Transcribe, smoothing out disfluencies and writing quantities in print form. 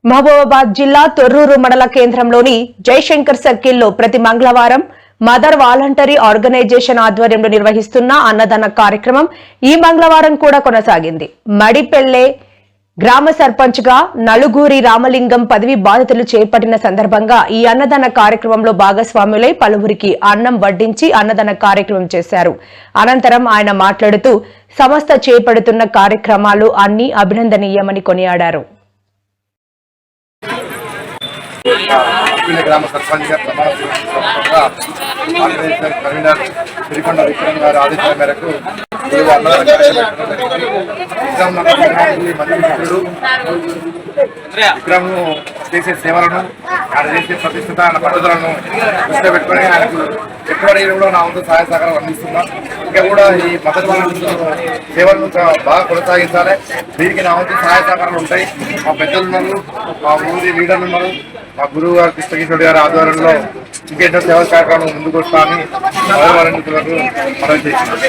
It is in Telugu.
మహబూబాబాద్ జిల్లా తొర్రూరు మండల కేంద్రంలోని జయశంకర్ సర్కిల్లో ప్రతి మంగళవారం మదర్ వాలంటరీ ఆర్గనైజేషన్ ఆధ్వర్యంలో నిర్వహిస్తున్న అన్నదాన కార్యక్రమం ఈ మంగళవారం కూడా కొనసాగింది. మడిపెల్లె గ్రామ సర్పంచ్ గా నలుగూరి రామలింగం పదవి బాధ్యతలు చేపట్టిన సందర్భంగా ఈ అన్నదాన కార్యక్రమంలో భాగస్వాములై పలువురికి అన్నం వడ్డించి అన్నదాన కార్యక్రమం చేశారు. అనంతరం ఆయన మాట్లాడుతూ సంస్థ చేపడుతున్న కార్యక్రమాలు అన్ని అభినందనీయమని కొనియాడారు. గ్రామ సర్పంచ్ కన్వీనర్ సిరికొండ విక్రమ్ గారి ఆదేశాల మేరకు విక్రమ్ చేసే సేవలను ఆయన చేసే ప్రతిష్ఠిత ఆయన పట్టుదలను దృష్టిలో పెట్టుకుని ఆయనకు ఎక్కడ కూడా నా వంతు సహాయ సహకారం అందిస్తున్నాం. ఇంకా కూడా ఈ మద్దతు సేవలను బాగా కొనసాగించాలి. దీనికి నా వంతు సహాయ సహకారాలు ఉంటాయి. మా పెద్దలు ఉన్నారు, మా ఊరి లీడర్లు ఉన్నారు, మా గురువు గారు కృష్ణకిషోర్ గారి ఆధ్వర్యంలో ఇంకేంటో సేవా కార్యక్రమం ముందుకు వస్తామని మనం చేస్తున్నాం.